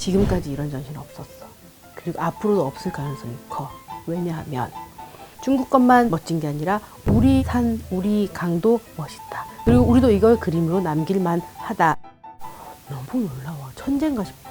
지금까지 이런 전시는 없었어. 그리고 앞으로도 없을 가능성이 커. 왜냐하면 중국 것만 멋진 게 아니라 우리 산, 우리 강도 멋있다. 그리고 우리도 이걸 그림으로 남길만 하다. 너무 놀라워. 천재인가 싶어.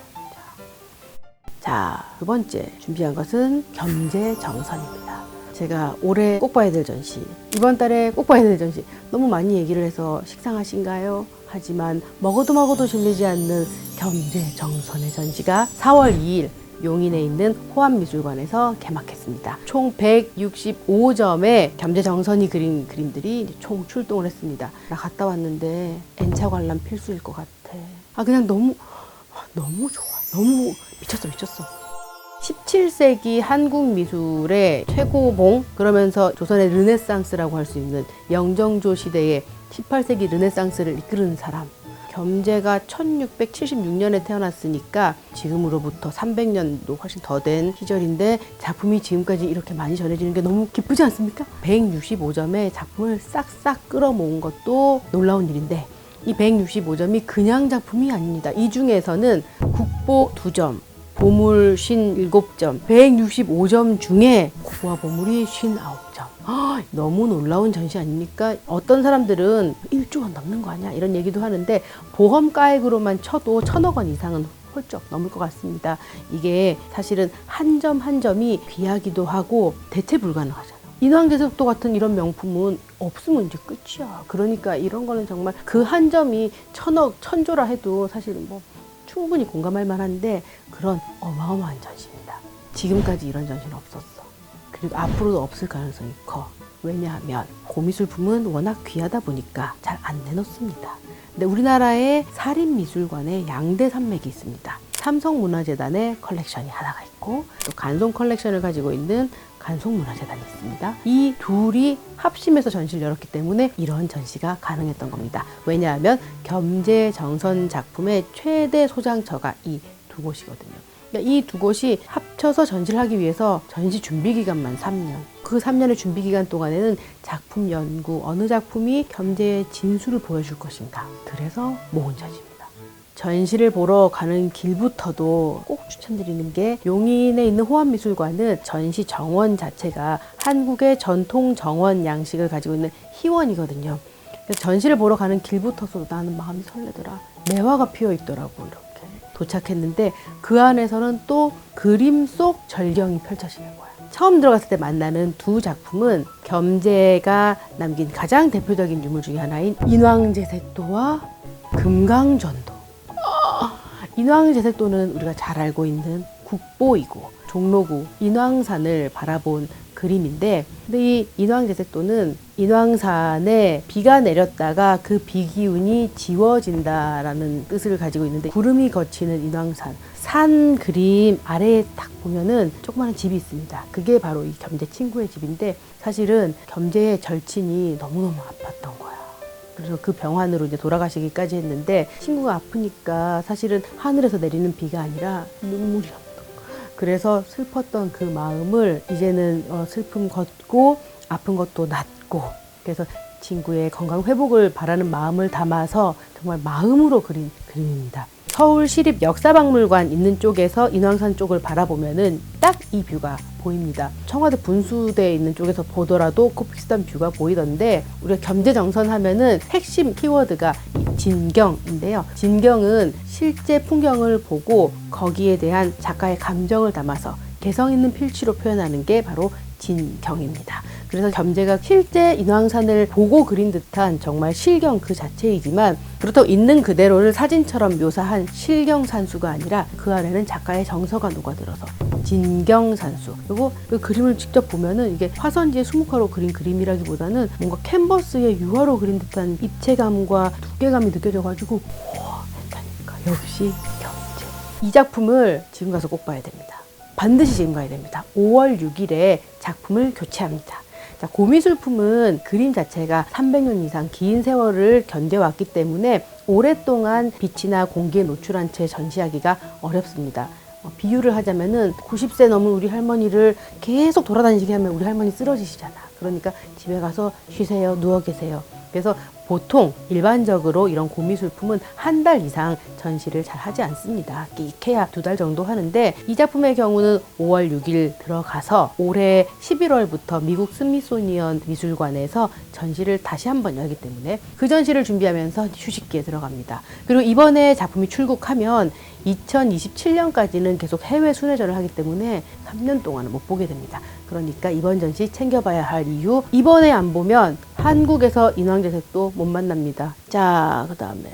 자, 두 번째 준비한 것은 겸재정선입니다. 제가 올해 꼭 봐야 될 전시, 이번 달에 꼭 봐야 될 전시, 너무 많이 얘기를 해서 식상하신가요? 하지만 먹어도 질리지 않는 겸재정선의 전시가 4월 2일 용인에 있는 호암미술관에서 개막했습니다. 총 165점의 겸재정선이 그린 그림들이 총 출동을 했습니다. 나 갔다 왔는데 N차 관람 필수일 것 같아. 그냥 너무 좋아. 너무 미쳤어. 17세기 한국 미술의 최고봉, 그러면서 조선의 르네상스라고 할 수 있는 영정조 시대의 18세기 르네상스를 이끄는 사람. 겸재가 1676년에 태어났으니까 지금으로부터 300년도 훨씬 더 된 시절인데 작품이 지금까지 이렇게 많이 전해지는 게 너무 기쁘지 않습니까? 165점의 작품을 싹싹 끌어모은 것도 놀라운 일인데, 이 165점이 그냥 작품이 아닙니다. 이 중에서는 국보 2점, 보물 57점, 165점 중에 국보와 보물이 59점. 너무 놀라운 전시 아닙니까? 어떤 사람들은 1조 원 넘는 거 아니야? 이런 얘기도 하는데 보험가액으로만 쳐도 1,000억 원 이상은 훌쩍 넘을 것 같습니다. 이게 사실은 한 점 한 점이 귀하기도 하고 대체 불가능하잖아요. 인왕제석도 같은 이런 명품은 없으면 이제 끝이야. 그러니까 이런 거는 정말 그 한 점이 1,000억, 1,000조라 해도 사실은 뭐 충분히 공감할 만한데 그런 어마어마한 전시입니다. 지금까지 이런 전시는 없었어. 그리고 앞으로도 없을 가능성이 커. 왜냐하면 고미술품은 워낙 귀하다 보니까 잘 안 내놓습니다. 근데 우리나라의 사립미술관에 양대 산맥이 있습니다. 삼성문화재단의 컬렉션이 하나가 있고 또 간송 컬렉션을 가지고 있는 간송문화재단이 있습니다. 이 둘이 합심해서 전시를 열었기 때문에 이런 전시가 가능했던 겁니다. 왜냐하면 겸재정선 작품의 최대 소장처가 이 두 곳이거든요. 이 두 곳이 합쳐서 전시를 하기 위해서 전시 준비 기간만 3년. 그 3년의 준비 기간 동안에는 작품 연구, 어느 작품이 겸재의 진수를 보여줄 것인가. 그래서 모은 전시입니다. 전시를 보러 가는 길부터도 꼭 추천드리는 게, 용인에 있는 호암미술관은 전시 정원 자체가 한국의 전통 정원 양식을 가지고 있는 희원이거든요. 그래서 전시를 보러 가는 길부터도 나는 마음이 설레더라. 매화가 피어 있더라고. 이렇게 도착했는데 그 안에서는 또 그림 속 절경이 펼쳐지는 거야. 처음 들어갔을 때 만나는 두 작품은 겸재가 남긴 가장 대표적인 유물 중에 하나인 인왕제색도와 금강전도. 인왕제색도는 우리가 잘 알고 있는 국보이고 종로구 인왕산을 바라본 그림인데, 근데 이 인왕제색도는 인왕산에 비가 내렸다가 그 비기운이 지워진다라는 뜻을 가지고 있는데, 구름이 거치는 인왕산 산 그림 아래에 딱 보면은 조그마한 집이 있습니다. 그게 바로 이 겸재 친구의 집인데, 사실은 겸재의 절친이 너무너무 아팠던 거야. 그래서 그 병환으로 이제 돌아가시기까지 했는데, 친구가 아프니까 사실은 하늘에서 내리는 비가 아니라 눈물이었던. 그래서 슬펐던 그 마음을 이제는 슬픔 걷고 아픈 것도 낫고, 그래서 친구의 건강 회복을 바라는 마음을 담아서 정말 마음으로 그린 그림입니다. 서울시립역사박물관 있는 쪽에서 인왕산 쪽을 바라보면은 딱 이 뷰가 보입니다. 청와대 분수대에 있는 쪽에서 보더라도 그 비슷한 뷰가 보이던데, 우리가 겸재정선 하면은 핵심 키워드가 진경인데요. 진경은 실제 풍경을 보고 거기에 대한 작가의 감정을 담아서 개성 있는 필치로 표현하는 게 바로 진경입니다. 그래서 겸재가 실제 인왕산을 보고 그린 듯한 정말 실경 그 자체이지만, 그렇다고 있는 그대로를 사진처럼 묘사한 실경산수가 아니라 그 안에는 작가의 정서가 녹아들어서 진경산수. 그리고 그 그림을 직접 보면은 이게 화선지에 수묵화로 그린 그림이라기보다는 뭔가 캔버스에 유화로 그린 듯한 입체감과 두께감이 느껴져가지고 했다니까. 역시 겸재. 이 작품을 지금 가서 꼭 봐야 됩니다. 반드시 지금 가야 됩니다. 5월 6일에 작품을 교체합니다. 자, 고미술품은 그림 자체가 300년 이상 긴 세월을 견뎌왔기 때문에 오랫동안 빛이나 공기에 노출한 채 전시하기가 어렵습니다. 비유를 하자면은 90세 넘은 우리 할머니를 계속 돌아다니시게 하면 우리 할머니 쓰러지시잖아. 그러니까 집에 가서 쉬세요, 누워 계세요. 그래서 보통 일반적으로 이런 고미술품은 한 달 이상 전시를 잘 하지 않습니다. 끼케야 2달 정도 하는데 이 작품의 경우는 5월 6일 들어가서 올해 11월부터 미국 스미소니언 미술관에서 전시를 다시 한번 열기 때문에 그 전시를 준비하면서 휴식기에 들어갑니다. 그리고 이번에 작품이 출국하면 2027년까지는 계속 해외 순회전을 하기 때문에 3년 동안은 못 보게 됩니다. 그러니까 이번 전시 챙겨봐야 할 이유, 이번에 안 보면 한국에서 인왕제색도 못 만납니다. 자, 그 다음에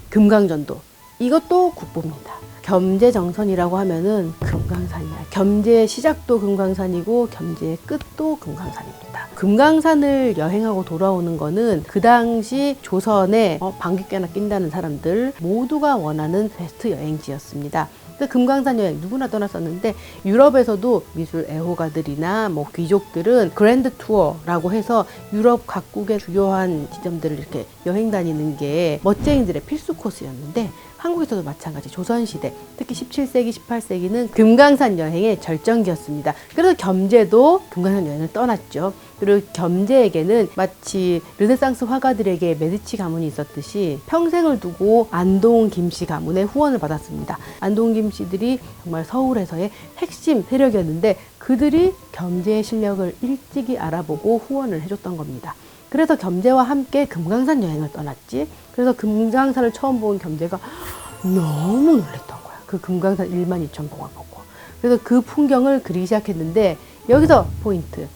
금강전도, 이것도 국보입니다. 겸재정선이라고 하면은 금강산이야. 겸재의 시작도 금강산이고 겸재의 끝도 금강산입니다. 금강산을 여행하고 돌아오는 거는 그 당시 조선에 방귀깨나 낀다는 사람들 모두가 원하는 베스트 여행지였습니다. 금강산 여행 누구나 떠났었는데 유럽에서도 미술 애호가들이나 뭐 귀족들은 그랜드 투어라고 해서 유럽 각국의 주요한 지점들을 이렇게 여행 다니는 게 멋쟁이들의 필수 코스였는데 한국에서도 마찬가지 조선시대 특히 17세기 18세기는 금강산 여행의 절정기였습니다. 그래서 겸재도 금강산 여행을 떠났죠. 그리고 겸재에게는 마치 르네상스 화가들에게 메디치 가문이 있었듯이 평생을 두고 안동 김씨 가문의 후원을 받았습니다. 안동 김씨들이 정말 서울에서의 핵심 세력이었는데 그들이 겸재의 실력을 일찍이 알아보고 후원을 해줬던 겁니다. 그래서 겸재와 함께 금강산 여행을 떠났지. 그래서 금강산을 처음 본 겸재가 너무 놀랬던 거야. 그 금강산 12,000봉을 보고. 그래서 그 풍경을 그리기 시작했는데 여기서 포인트.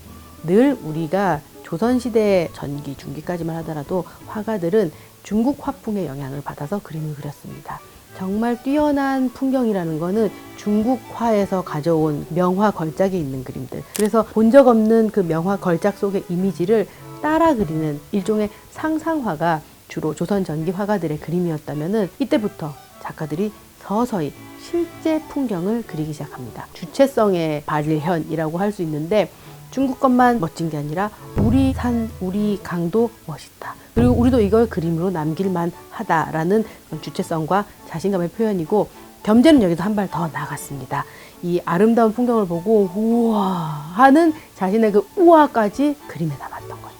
늘 우리가 조선시대 전기, 중기까지만 하더라도 화가들은 중국 화풍의 영향을 받아서 그림을 그렸습니다. 정말 뛰어난 풍경이라는 거는 중국화에서 가져온 명화 걸작에 있는 그림들. 그래서 본 적 없는 그 명화 걸작 속의 이미지를 따라 그리는 일종의 상상화가 주로 조선 전기 화가들의 그림이었다면은 이때부터 작가들이 서서히 실제 풍경을 그리기 시작합니다. 주체성의 발현이라고 할 수 있는데 중국 것만 멋진 게 아니라 우리 산, 우리 강도 멋있다. 그리고 우리도 이걸 그림으로 남길만 하다라는 주체성과 자신감의 표현이고 겸재는 여기서 한 발 더 나갔습니다. 이 아름다운 풍경을 보고 우와 하는 자신의 그 우와까지 그림에 담았던 거지.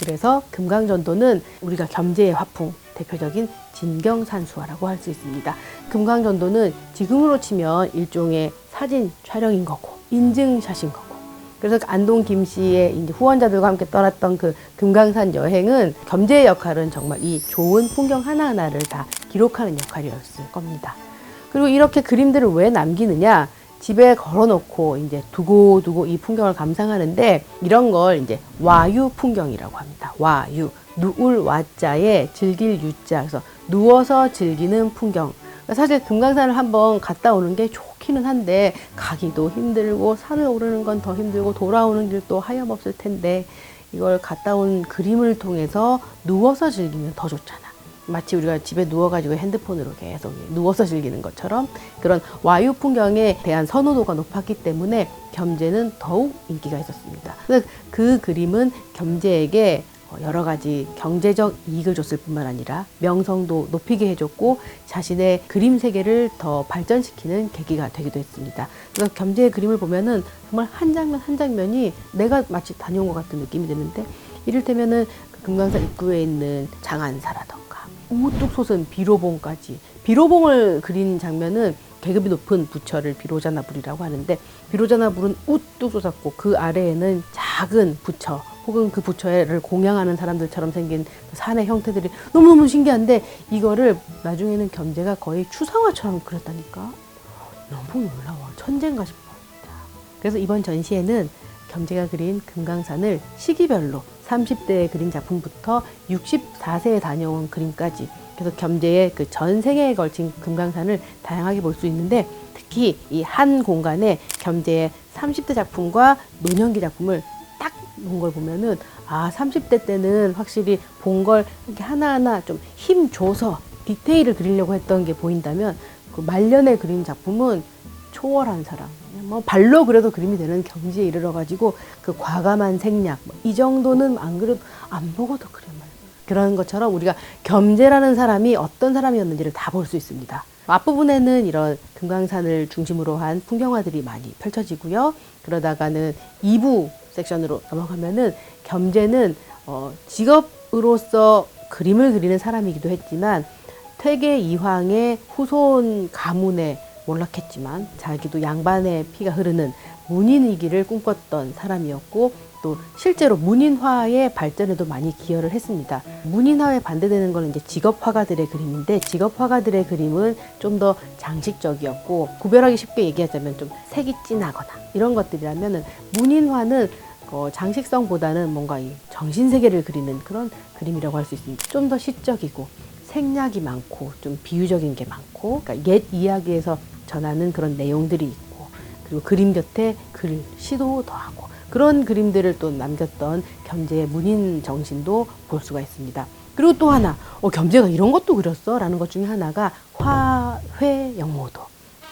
그래서 금강전도는 우리가 겸재의 화풍, 대표적인 진경산수화라고 할 수 있습니다. 금강전도는 지금으로 치면 일종의 사진 촬영인 거고 인증샷인 거고 그래서 안동 김씨의 이제 후원자들과 함께 떠났던 그 금강산 여행은 겸재의 역할은 정말 이 좋은 풍경 하나하나를 다 기록하는 역할이었을 겁니다. 그리고 이렇게 그림들을 왜 남기느냐? 집에 걸어놓고 이제 두고두고 이 풍경을 감상하는데 이런 걸 이제 와유 풍경이라고 합니다. 와유. 누울 와자에 즐길 유자. 그래서 누워서 즐기는 풍경. 사실 금강산을 한번 갔다 오는 게 좋기는 한데 가기도 힘들고 산을 오르는 건 더 힘들고 돌아오는 길도 하염없을 텐데 이걸 갔다 온 그림을 통해서 누워서 즐기면 더 좋잖아. 마치 우리가 집에 누워가지고 핸드폰으로 계속 누워서 즐기는 것처럼 그런 와유 풍경에 대한 선호도가 높았기 때문에 겸재는 더욱 인기가 있었습니다. 그 그림은 겸재에게 여러 가지 경제적 이익을 줬을 뿐만 아니라 명성도 높이게 해줬고 자신의 그림 세계를 더 발전시키는 계기가 되기도 했습니다. 그래서 겸재의 그림을 보면은 정말 한 장면 한 장면이 내가 마치 다녀온 것 같은 느낌이 드는데 이를테면은 그 금강산 입구에 있는 장안사라던가 우뚝 솟은 비로봉까지 비로봉을 그린 장면은 계급이 높은 부처를 비로자나불이라고 하는데 비로자나불은 우뚝 솟았고 그 아래에는 작은 부처 혹은 그 부처를 공양하는 사람들처럼 생긴 산의 형태들이 너무너무 신기한데 이거를 나중에는 겸재가 거의 추상화처럼 그렸다니까 너무 놀라워. 천재인가 싶어. 그래서 이번 전시에는 겸재가 그린 금강산을 시기별로 30대에 그린 작품부터 64세에 다녀온 그림까지 그래서 겸재의 그 전 생애에 걸친 금강산을 다양하게 볼 수 있는데 특히 이 한 공간에 겸재의 30대 작품과 노년기 작품을 딱 놓은 걸 보면은 아 30대 때는 확실히 본 걸 이렇게 하나하나 좀 힘 줘서 디테일을 그리려고 했던 게 보인다면 그 말년에 그린 작품은 초월한 사람 뭐 발로 그려도 그림이 되는 경지에 이르러 가지고 그 과감한 생략 이 정도는 안 그래도 안 보고도 그려 말이야. 그런 것처럼 우리가 겸재라는 사람이 어떤 사람이었는지를 다 볼 수 있습니다. 앞부분에는 이런 금강산을 중심으로 한 풍경화들이 많이 펼쳐지고요. 그러다가는 2부 섹션으로 넘어가면은 겸재는 직업 왕으로서 그림을 그리는 사람이기도 했지만 퇴계 이황의 후손 가문에 몰락했지만 자기도 양반의 피가 흐르는 문인이기를 꿈꿨던 사람이었고 또 실제로 문인화의 발전에도 많이 기여를 했습니다. 문인화에 반대되는 건 이제 직업화가들의 그림인데 직업화가들의 그림은 좀 더 장식적이었고 구별하기 쉽게 얘기하자면 좀 색이 진하거나 이런 것들이라면은 문인화는 장식성보다는 뭔가 이 정신세계를 그리는 그런 그림이라고 할 수 있습니다. 좀 더 시적이고 생략이 많고 좀 비유적인 게 많고 그러니까 옛 이야기에서 전하는 그런 내용들이 있고 그리고 그림 곁에 글, 시도 더하고 그런 그림들을 또 남겼던 겸재의 문인 정신도 볼 수가 있습니다. 그리고 또 하나 겸재가 이런 것도 그렸어 라는 것 중에 하나가 화훼영모도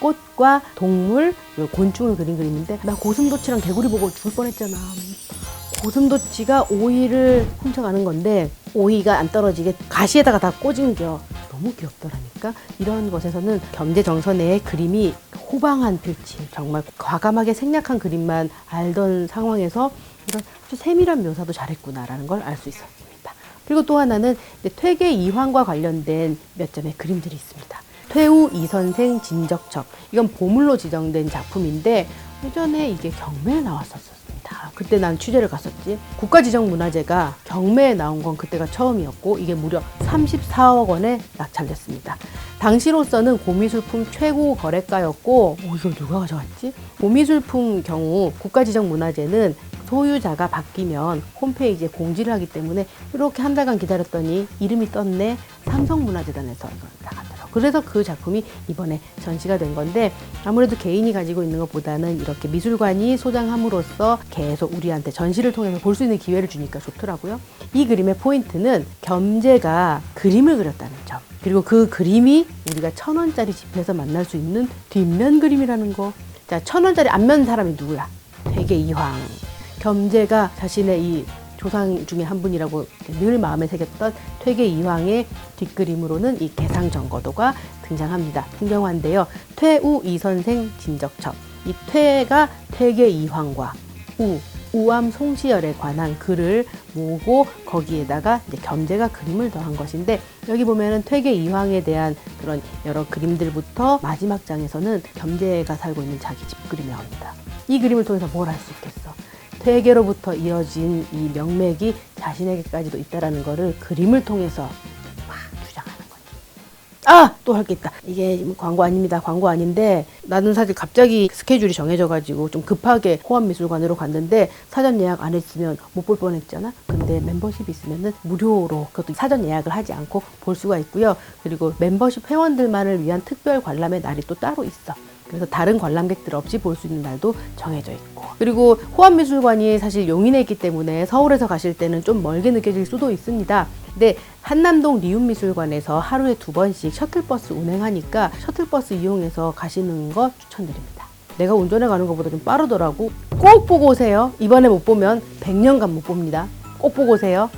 꽃과 동물, 곤충을 그린 그림인데 나 고슴도치랑 개구리 보고 죽을 뻔했잖아. 고슴도치가 오이를 훔쳐가는 건데 오이가 안 떨어지게 가시에다가 다 꽂은겨. 너무 귀엽더라니까. 이런 것에서는 겸재정선의 그림이 호방한 필치, 정말 과감하게 생략한 그림만 알던 상황에서 이런 아주 세밀한 묘사도 잘했구나라는 걸 알 수 있었습니다. 그리고 또 하나는 퇴계 이황과 관련된 몇 점의 그림들이 있습니다. 퇴우 이선생 진적첩. 이건 보물로 지정된 작품인데 예전에 이게 경매에 나왔었습니다. 그때 난 취재를 갔었지. 국가지정문화재가 경매에 나온 건 그때가 처음이었고 이게 무려 34억 원에 낙찰됐습니다. 당시로서는 고미술품 최고 거래가였고 이걸 누가 가져갔지? 고미술품 경우 국가지정문화재는 소유자가 바뀌면 홈페이지에 공지를 하기 때문에 이렇게 한 달간 기다렸더니 이름이 떴네. 삼성문화재단에서 이걸 나갔더라고요. 그래서 그 작품이 이번에 전시가 된 건데 아무래도 개인이 가지고 있는 것보다는 이렇게 미술관이 소장함으로써 계속 우리한테 전시를 통해서 볼 수 있는 기회를 주니까 좋더라고요. 이 그림의 포인트는 겸재가 그림을 그렸다는 점. 그리고 그 그림이 우리가 1,000원짜리 집에서 만날 수 있는 뒷면 그림이라는 거. 자, 1,000원짜리 앞면 사람이 누구야? 퇴계 이황. 겸재가 자신의 이 조상 중에 한 분이라고 늘 마음에 새겼던 퇴계 이황의 뒷그림으로는 이 개상정거도가 등장합니다. 풍경화인데요. 퇴우 이선생 진적첩. 이 퇴가 퇴계 이황과 우암 송시열에 관한 글을 모으고 거기에다가 이제 겸재가 그림을 더한 것인데 여기 보면은 퇴계 이황에 대한 그런 여러 그림들부터 마지막 장에서는 겸재가 살고 있는 자기 집 그림이 나옵니다. 이 그림을 통해서 뭘 할 수 있겠어? 퇴계로부터 이어진 이 명맥이 자신에게까지도 있다라는 거를 그림을 통해서 막 주장하는 거지. 또 할 게 있다. 이게 광고 아닙니다. 광고 아닌데 나는 사실 갑자기 스케줄이 정해져가지고 좀 급하게 호암미술관으로 갔는데 사전 예약 안 했으면 못 볼 뻔했잖아. 근데 멤버십이 있으면은 무료로 그것도 사전 예약을 하지 않고 볼 수가 있고요. 그리고 멤버십 회원들만을 위한 특별 관람의 날이 또 따로 있어. 그래서 다른 관람객들 없이 볼 수 있는 날도 정해져 있고 그리고 호암미술관이 사실 용인에 있기 때문에 서울에서 가실 때는 좀 멀게 느껴질 수도 있습니다. 근데 한남동 리움미술관에서 하루에 2번씩 셔틀버스 운행하니까 셔틀버스 이용해서 가시는 거 추천드립니다. 내가 운전해 가는 것보다 좀 빠르더라고. 꼭 보고 오세요. 이번에 못 보면 100년간 못 봅니다. 꼭 보고 오세요.